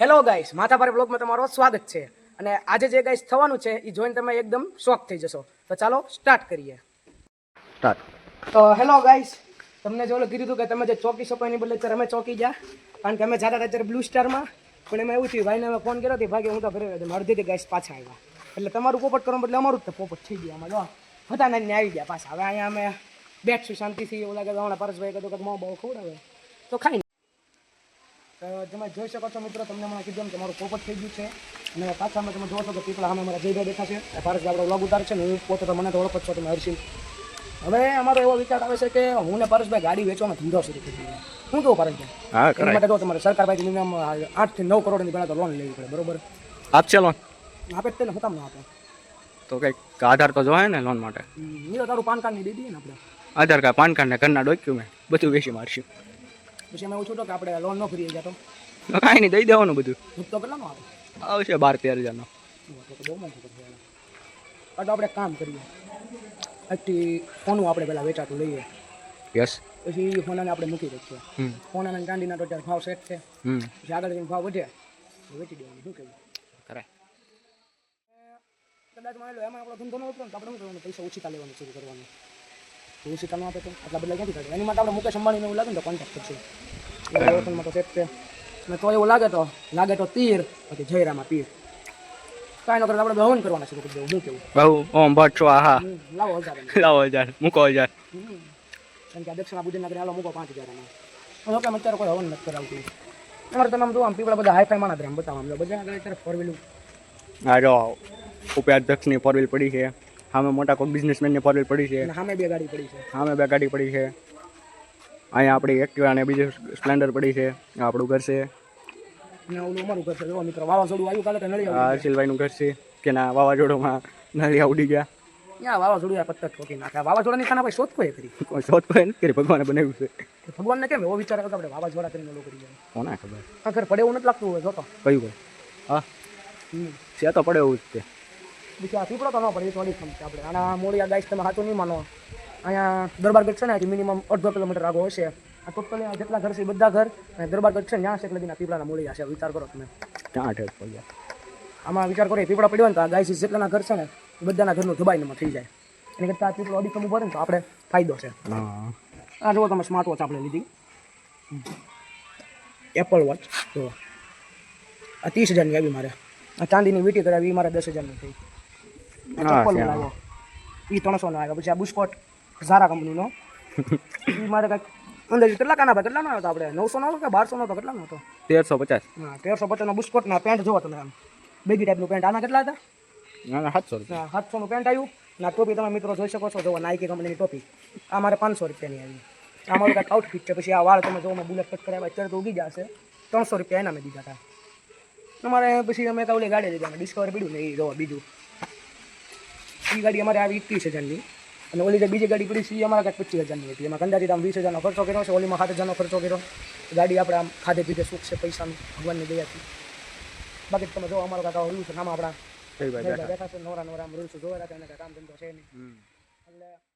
Hello guys, માથાભારે બ્લોગમાં તમારું સ્વાગત છે. અને આજે જે ગાઈસ થવાનું છે એ જોઈને તમે એકદમ શોક થઈ જશો. તો ચાલો સ્ટાર્ટ કરીએ. તો હેલો ગાઈસ, તમને જો કીધું હતું કે તમે જે ચોકી શકો એની બદલે અત્યારે અમે ચોકી ગયા, કારણ કે અમે જતા હતા અત્યારે બ્લુ સ્ટારમાં. પણ એમાં એવું થયું, ભાઈને અમે ફોન કર્યો હતો, ભાગે હું તો ઘરે અડધીથી ગાઈસ પાછા આવ્યા. એટલે તમારું પોપટ કરવા બદલે અમારું જ પોપટ થઈ ગયા. આમાં જો હતા ને આવી ગયા પાછા. હવે અહીંયા અમે બેઠશું શાંતિથી. એવું લાગે હમણાં પરેશભાઈ કીધું કે બહુ ખવડાવે તો ખાઈ. તમે જોઈ શકો છો મિત્રો, તમને મને કીધું કે મારું પોપટ થઈ ગયું છે. અને પાછામાં તમે જોવો છો કે પીપળા સામે મારા જયભાઈ બેઠા છે. પારસભાઈ આપણો વ્લોગ ઉતારે છે ને હું પોતે તો મને તો ઓળખો છો તમે હર્ષિલ. હવે અમારો એવો વિચાર આવે છે કે હું ને પરેશભાઈ ગાડી વેચવાનો ધંધો શરૂ કરી દઈએ. શું કેવું પરેશભાઈ? એની માટે જો તમારે સરકાર પાસેથી મિનિમમ 8 થી 9 કરોડની પહેલાં તો લોન લેવી પડે, બરોબર? આપશે લોન? આપે જ તેને હું કામ ના આપે? તો કંઈક આધાર તો જોઈએ ને લોન માટે. તો તારું પાન કાર્ડ ની દઈ દઈએ ને આપણે. આધાર કાર્ડ, પાન કાર્ડ ને ઘરના ડોક્યુમેન્ટ બધું વેચી મારશું. પછી એમાં એવું છું કે આપણે લોન ન ફરી જાય તો કાંઈ નહીં, દઈ દેવાનું બધું. તો કેટલાનો આપે? આવશે 12-13 હજારનો. તો બહુ મોંઘું પડશે. તો આપણે કામ કરીએ, આજથી સોનું આપણે પહેલાં વેચાતું લઈએ. યસ. પછી સોનાને આપણે મૂકી દઈએ. સોનાના ચાંદીના તો અત્યારે ભાવ સેટ છે. પછી આગળ જઈને ભાવ વધે તો વેચી દેવાનું. શું કહેવું? કરાય. કદાચ માની લો એમાં આપણો ધંધો ન ઉતરે તો આપણે શું કરવાનું? પૈસા ઓછીતા લેવાનું શરૂ કરવાનું. ઓછીતા ન આપે તો આટલા બદલા ક્યાંથી કાઢે? એની માટે આપણે મુકેશ અંબાણીને એવું લાગે ને તો કોન્ટેક્ટ કરશું. ઓપનમાં તો સેટ છે. અને તો એવું લાગે તો તીર, પછી જયરામાં પીર. કાંઈ ન કરે આપણે હવન કરવાના શરૂ કરી દેવું. શું કેવું? બહુ ઓમ ભટ્ટ છો. હા, લાવો 1000. લાવો 1000, મૂકો 1000. કારણ કે આ દક્ષિણા પૂજન નગરી હાલો મૂકો 5000 એમાં. ઓકે, અત્યારે કોઈ હવન નથી કરાવતું. અમારે તમે આમ જો આમ પીપળા બધા હાઈફાઈ માણા આમ બતાવવા બધા આગળ અત્યારે ફોર વ્હીલું. હા જો ઉપાધ્યક્ષની 4 વ્હીલ પડી છે, સામે મોટા કોઈ બિઝનેસમેનની 4 વ્હીલ પડી છે, અને સામે 2 ગાડી પડી છે. સામે 2 ગાડી પડી છે. અહીંયા આપણી એક્ટિવા અને બીજી સ્પ્લેન્ડર પડી છે. આપણું ઘર છે. અને ઓલું અમારું ઘર છે. જો મિત્રો, વાવાઝોડું આવ્યું કાલે તો નળિયા હર્ષિલભાઈનું ઘર છે કે ના વાવાઝોડુંમાં નળિયા ઉડી ગયા. ત્યાં વાવાઝોડું આ પત્તર ઠોકી નાખ્યા. વાવાઝોડાની ખાના ભાઈ શોધ કોઈ કરી? કોઈ શોધ કોઈ નથી કરી, ભગવાને બનાવ્યું છે. ભગવાનને કેમ એવો વિચાર આવ્યો કે આપણે વાવાઝોડા કરીને ઓલું કરી જાય? કોને ખબર? આખર પડે એવું નથી લાગતું હોય. જોતો કયું ભાઈ? હા, છે તો પડે એવું જ છે. બીજું આ પીપળો તો ન પડે, એ તો અડીખમ છે. આપણે આના મોડિયા ગાઈસ તમે સાચું નહીં માનો, અહીંયા દરબારગઢ છે ને અહીંથી મિનિમમ 1.5 કિલોમીટર આગળ હશે. આ ટોટલી જેટલા ઘર છે એ બધા ઘર અને દરબારગઢ છે ત્યાં છે લગીના પીપળાના મોડિયા છે. વિચાર કરો તમે. ક્યાં ઠેર પડ્યા? આમાં વિચાર કરો, પીપળા પડ્યો ને તો આ ગાઈસ જેટલાના ઘર છે ને એ બધાના ઘરનું દબાઈમાં થઈ જાય. એની કરતાં આ પીપળો અડીખમ ઉભો રહે ને તો આપણે ફાયદો છે. આ જુઓ તમે, સ્માર્ટ વોચ આપણે લીધી, એપલ વોચ. જુઓ આ 30,000ની આવી મારે. આ ચાંદીની વીંટી કરાવી એ મારે 10,000ની થઈ. ચપ્પલ લાવ્યો એ 300નો આવ્યો. પછી આ બુસ્કોટ ઝારા કંપનીનો એ મારે કાંઈક અંદાજે કેટલા કાના ભાઈ કેટલાનો હતો? આપણે 900નો હતો કે 1200નો હતો? કેટલાનો હતો? 1350. હા, 1350નો બુસ્કોટના પેન્ટ જોવો તમે, આમ બેગી ટાઈપનું પેન્ટ. આના કેટલા હતા? 700 રૂપિયા. 700નું પેન્ટ આવ્યું. ના ટોપી તમે મિત્રો જોઈ શકો છો. જો નાઇકી કંપનીની ટોપી આ મારે 500 રૂપિયાની આવી. આ મારું કાંઈક આઉટફિટ છે. પછી આ વાળ તમે જો મેં બુલેટ કટ કરાવ્યા, અત્યારે તો ઉગી જશે. 300 રૂપિયા એના મેં દીધા હતા. અમારે પછી અમે કાંઈ ઓલી ગાડી લીધી, અમે ડિસ્કવર પીડ્યું ને એ જોવા બીજું. એ ગાડી અમારે આવી 21,000ની. અને ઓલી જે બીજી ગાડી પડી છે એ અમારે કાંઈક 25,000ની હતી. એમાં કંદાજી આમ 20,000નો ખર્ચો કર્યો છે. ઓલીમાં 7,000નો ખર્ચો કર્યો. ગાડી આપણે આમ ખાધે પીધે સુખ છે પૈસાનું, ભગવાનની દયાથી. બાકી તમે જો અમારો કાંઈ રૂલ્સ નામ આપણા દેખાશે નોરા આમ રૂલ્સ જોવા રાખે, એને કાંઈ કામ ધંધો છે નહીં એટલે